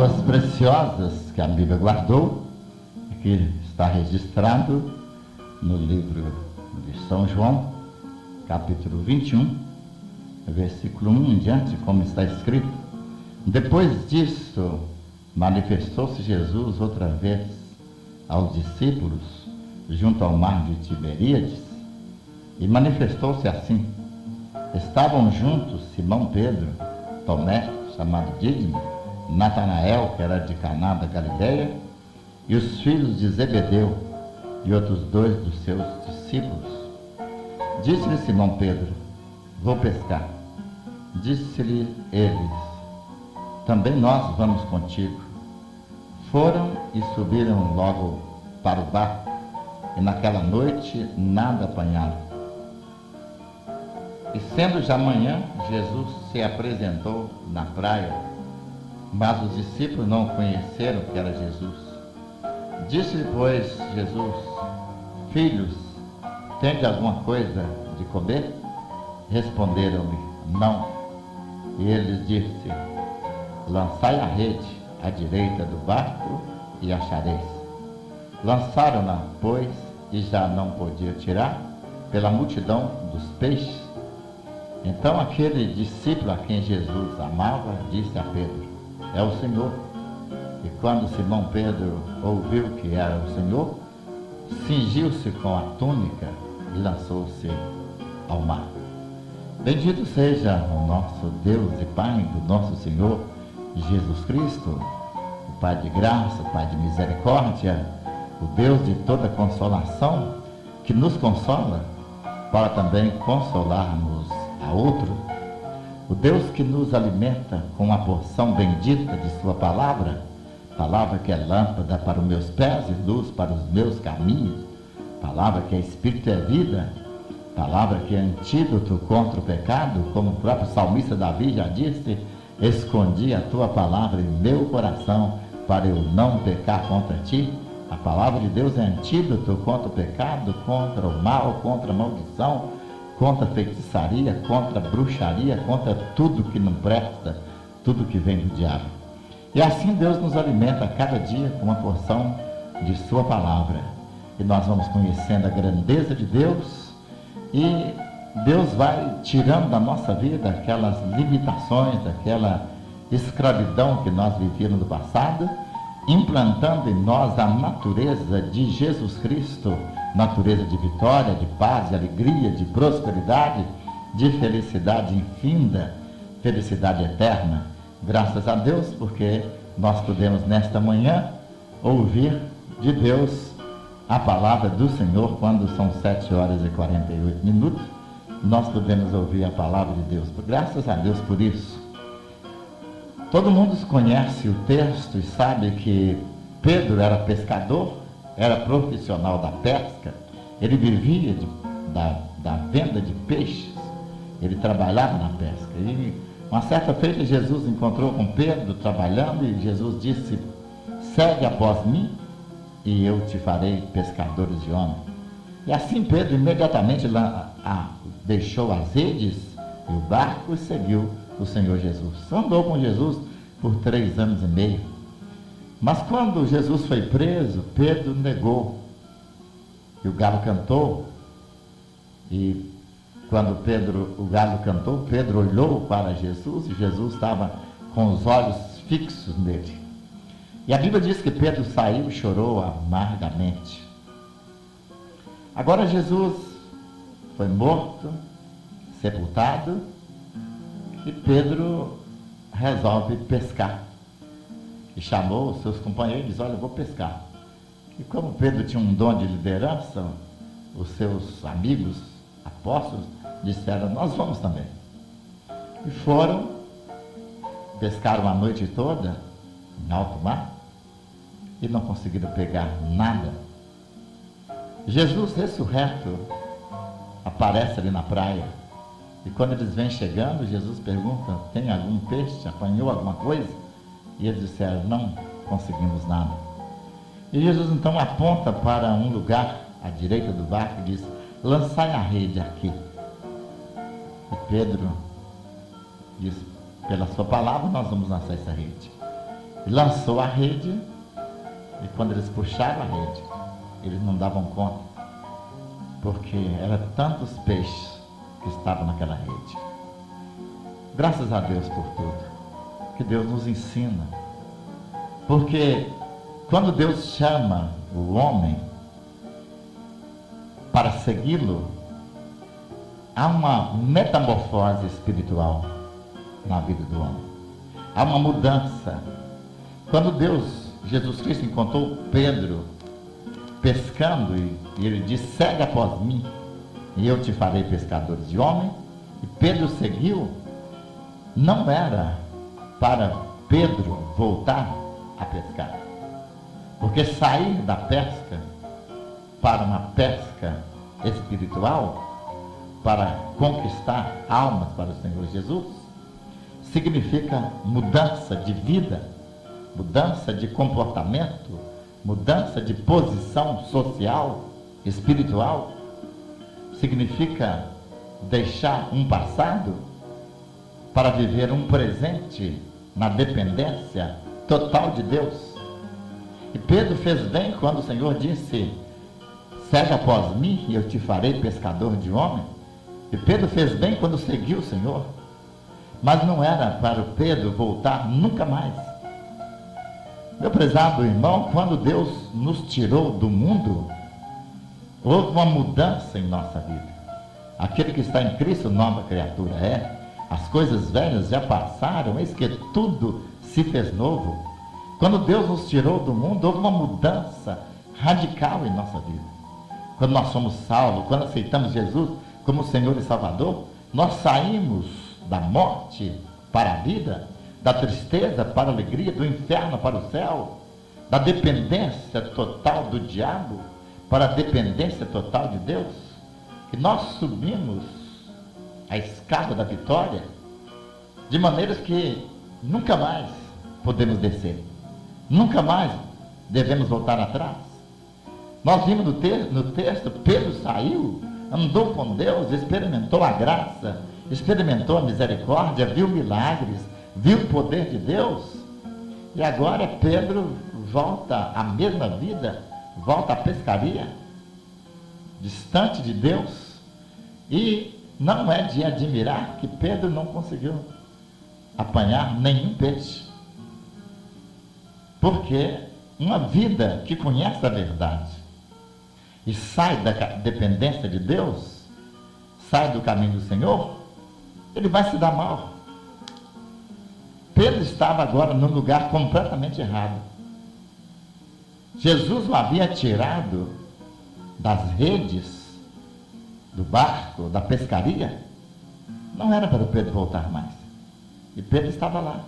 palavras preciosas que a Bíblia guardou, que está registrado no livro de São João, capítulo 21, versículo 1 em diante, como está escrito: depois disso, manifestou-se Jesus outra vez aos discípulos junto ao mar de Tiberíades, e manifestou-se assim: estavam juntos Simão Pedro, Tomé, chamado Dídimo, Natanael, que era de Caná da Galileia, e os filhos de Zebedeu, e outros dois dos seus discípulos. Disse-lhe Simão Pedro: vou pescar. Disse-lhe eles: também nós vamos contigo. Foram e subiram logo para o barco, e naquela noite nada apanharam. E sendo já manhã, Jesus se apresentou na praia, mas os discípulos não conheceram que era Jesus. Disse-lhe, pois, Jesus: filhos, tende alguma coisa de comer? Responderam-lhe: não. E ele disse: lançai a rede à direita do barco e achareis. Lançaram-na, pois, e já não podiam tirar, pela multidão dos peixes. Então aquele discípulo a quem Jesus amava disse a Pedro: é o Senhor. E quando Simão Pedro ouviu que era o Senhor, cingiu-se com a túnica e lançou-se ao mar. Bendito seja o nosso Deus e Pai do nosso Senhor Jesus Cristo, o Pai de graça, o Pai de misericórdia, o Deus de toda consolação, que nos consola para também consolarmos a outro, o Deus que nos alimenta com a porção bendita de sua palavra, palavra que é lâmpada para os meus pés e luz para os meus caminhos, palavra que é espírito e é vida, palavra que é antídoto contra o pecado, como o próprio salmista Davi já disse: escondi a tua palavra em meu coração para eu não pecar contra ti. A palavra de Deus é antídoto contra o pecado, contra o mal, contra a maldição, contra a feitiçaria, contra a bruxaria, contra tudo que não presta, tudo que vem do diabo. E assim Deus nos alimenta a cada dia com uma porção de sua palavra. E nós vamos conhecendo a grandeza de Deus, e Deus vai tirando da nossa vida aquelas limitações, aquela escravidão que nós vivíamos no passado, implantando em nós a natureza de Jesus Cristo, natureza de vitória, de paz, de alegria, de prosperidade, de felicidade infinda, felicidade eterna. Graças a Deus, porque nós podemos nesta manhã ouvir de Deus a palavra do Senhor. Quando são 7h48, nós podemos ouvir a palavra de Deus. Graças a Deus por isso. Todo mundo conhece o texto e sabe que Pedro era pescador, era profissional da pesca, ele vivia da venda de peixes, ele trabalhava na pesca. E uma certa feita Jesus encontrou com Pedro trabalhando, e Jesus disse: segue após mim e eu te farei pescadores de homens. E assim Pedro imediatamente deixou as redes e o barco e seguiu o Senhor Jesus. Andou com Jesus por 3 anos e meio. Mas quando Jesus foi preso, Pedro negou. E o galo cantou. E quando o galo cantou, Pedro olhou para Jesus, e Jesus estava com os olhos fixos nele. E a Bíblia diz que Pedro saiu e chorou amargamente. Agora Jesus foi morto, sepultado, e Pedro resolve pescar. E chamou os seus companheiros e disse: olha, eu vou pescar. E como Pedro tinha um dom de liderança, os seus amigos, apóstolos, disseram: nós vamos também. E foram, pescaram a noite toda em alto mar e não conseguiram pegar nada. Jesus ressurreto aparece ali na praia, e quando eles vêm chegando, Jesus pergunta: tem algum peixe? Apanhou alguma coisa? E eles disseram: não conseguimos nada. E Jesus então aponta para um lugar à direita do barco e diz: lançai a rede aqui. E Pedro diz: pela sua palavra nós vamos lançar essa rede. lançou a rede, e quando eles puxaram a rede, eles não davam conta, porque eram tantos peixes que estavam naquela rede. Graças a Deus por tudo que Deus nos ensina, porque quando Deus chama o homem para segui-lo, há uma metamorfose espiritual na vida do homem, há uma mudança. Quando Jesus Cristo encontrou Pedro pescando, e ele disse: segue após mim e eu te farei pescadores de homem, e Pedro seguiu, não era para Pedro voltar a pescar, porque sair da pesca para uma pesca espiritual, para conquistar almas para o Senhor Jesus, significa mudança de vida, mudança de comportamento, mudança de posição social, espiritual. Significa deixar um passado para viver um presente na dependência total de Deus. E Pedro fez bem quando o Senhor disse: segue após mim e eu te farei pescador de homem. E Pedro fez bem quando seguiu o Senhor, mas não era para o Pedro voltar nunca mais. Meu prezado irmão, quando Deus nos tirou do mundo, houve uma mudança em nossa vida. Aquele que está em Cristo, nova criatura é. As coisas velhas já passaram, eis que tudo se fez novo. Quando Deus nos tirou do mundo, houve uma mudança radical em nossa vida. Quando nós somos salvos, quando aceitamos Jesus como Senhor e Salvador, nós saímos da morte para a vida, da tristeza para a alegria, do inferno para o céu, da dependência total do diabo para a dependência total de Deus. E nós subimos a escada da vitória de maneira que nunca mais podemos descer, nunca mais devemos voltar atrás. Nós vimos no texto, Pedro saiu, andou com Deus, experimentou a graça, experimentou a misericórdia, viu milagres, viu o poder de Deus. E agora Pedro volta à mesma vida, volta à pescaria, distante de Deus. E não é de admirar que Pedro não conseguiu apanhar nenhum peixe, porque uma vida que conhece a verdade e sai da dependência de Deus, sai do caminho do Senhor, ele vai se dar mal. Pedro estava agora num lugar completamente errado. Jesus o havia tirado das redes do barco, da pescaria. Não era para Pedro voltar mais. E Pedro estava lá.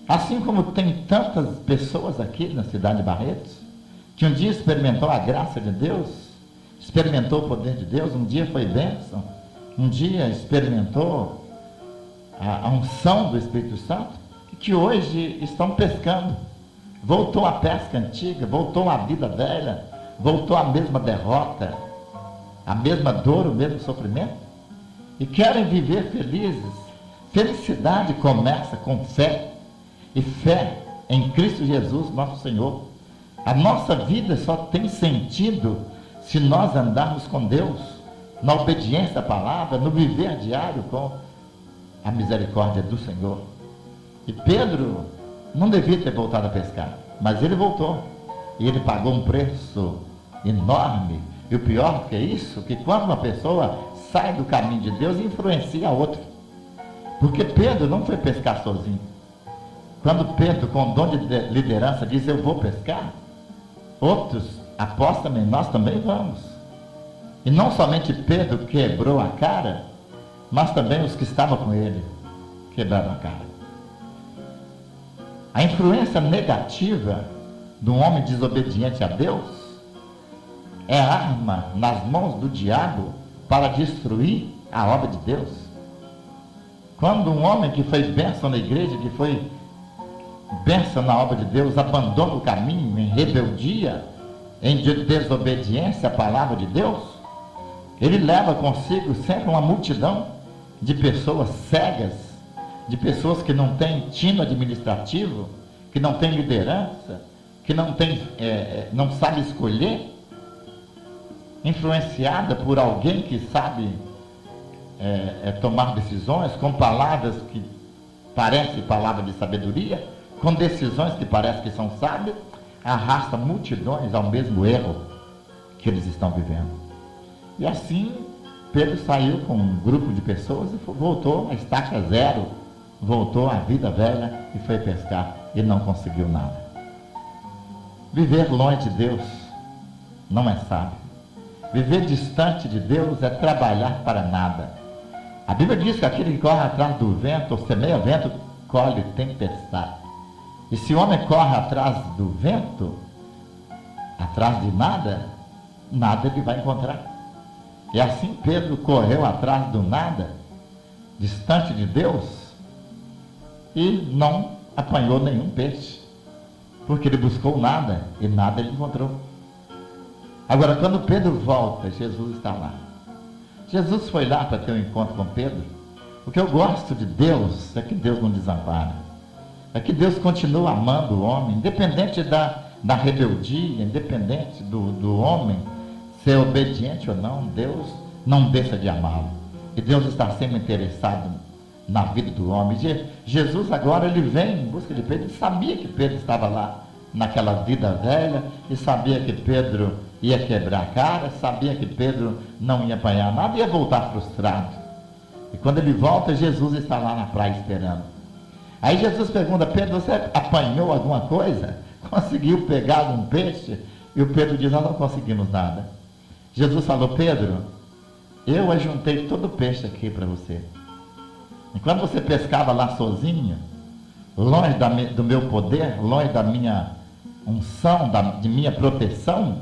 Assim como tem tantas pessoas aqui na cidade de Barretos, que um dia experimentou a graça de Deus, experimentou o poder de Deus, um dia foi bênção, um dia experimentou a unção do Espírito Santo, que hoje estão pescando. Voltou a pesca antiga, voltou a vida velha, voltou a mesma derrota, a mesma dor, o mesmo sofrimento, e querem viver felizes. Felicidade começa com fé, e fé em Cristo Jesus, nosso Senhor. A nossa vida só tem sentido se nós andarmos com Deus, na obediência à palavra, no viver diário com a misericórdia do Senhor. E Pedro não devia ter voltado a pescar, mas ele voltou, e ele pagou um preço enorme. E o pior que é isso, que quando uma pessoa sai do caminho de Deus, influencia a outra. Porque Pedro não foi pescar sozinho. Quando Pedro, com o dom de liderança, diz: eu vou pescar, outros apostam em nós também vamos. E não somente Pedro quebrou a cara, mas também os que estavam com ele quebraram a cara. A influência negativa de um homem desobediente a Deus é arma nas mãos do diabo para destruir a obra de Deus. Quando um homem que foi bênção na igreja, que foi bênção na obra de Deus, abandona o caminho em rebeldia, em desobediência à palavra de Deus, ele leva consigo sempre uma multidão de pessoas cegas, de pessoas que não têm tino administrativo, que não tem liderança, que não sabe escolher, influenciada por alguém que sabe tomar decisões com palavras que parecem palavras de sabedoria, com decisões que parecem que são sábias, arrasta multidões ao mesmo erro que eles estão vivendo. E assim, Pedro saiu com um grupo de pessoas e voltou à estaca zero, voltou à vida velha e foi pescar e não conseguiu nada. Viver longe de Deus não é sábio. Viver distante de Deus é trabalhar para nada. A Bíblia diz que aquele que corre atrás do vento, ou semeia vento, colhe tempestade. E se o homem corre atrás do vento, atrás de nada, nada ele vai encontrar. E assim Pedro correu atrás do nada, distante de Deus, e não apanhou nenhum peixe, porque ele buscou nada e nada ele encontrou. Agora, quando Pedro volta, Jesus está lá. Jesus foi lá para ter um encontro com Pedro. O que eu gosto de Deus é que Deus não desampara. É que Deus continua amando o homem, independente da rebeldia, independente do homem ser obediente ou não, Deus não deixa de amá-lo. E Deus está sempre interessado na vida do homem. Jesus agora ele vem em busca de Pedro. Ele sabia que Pedro estava lá naquela vida velha, e sabia que Pedro ia quebrar a cara, sabia que Pedro não ia apanhar nada, ia voltar frustrado. E quando ele volta, Jesus está lá na praia esperando. Aí Jesus pergunta: Pedro, você apanhou alguma coisa? Conseguiu pegar algum peixe? E o Pedro diz: nós não conseguimos nada. Jesus falou: Pedro, eu ajuntei todo o peixe aqui para você. E quando você pescava lá sozinho, longe do meu poder, longe da minha unção, de minha proteção,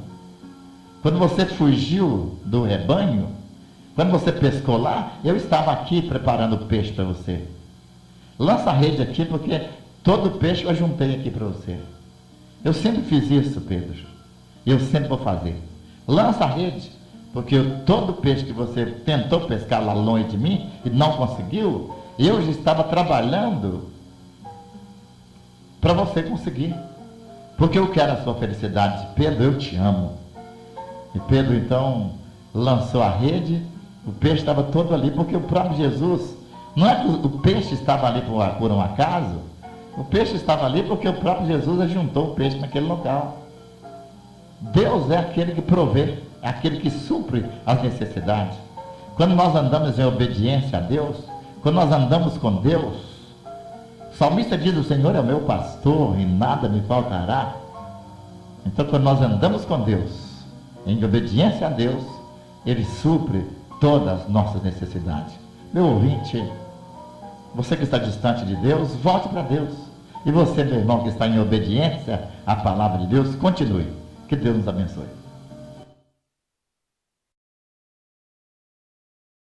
quando você fugiu do rebanho, quando você pescou lá, eu estava aqui preparando o peixe para você. Lança a rede aqui, porque todo o peixe eu ajuntei aqui para você. Eu sempre fiz isso, Pedro, e eu sempre vou fazer. Lança a rede, porque todo o peixe que você tentou pescar lá longe de mim e não conseguiu, eu já estava trabalhando para você conseguir, porque eu quero a sua felicidade. Pedro, eu te amo. E Pedro então lançou a rede, o peixe estava todo ali, porque o próprio Jesus, não é que o peixe estava ali por um acaso, o peixe estava ali porque o próprio Jesus ajuntou o peixe naquele local. Deus é aquele que provê, é aquele que supre as necessidades. Quando nós andamos em obediência a Deus, quando nós andamos com Deus, o salmista diz: o Senhor é o meu pastor e nada me faltará. Então, quando nós andamos com Deus, em obediência a Deus, Ele supre todas as nossas necessidades. Meu ouvinte, você que está distante de Deus, volte para Deus. E você, meu irmão, que está em obediência à palavra de Deus, continue. Que Deus nos abençoe.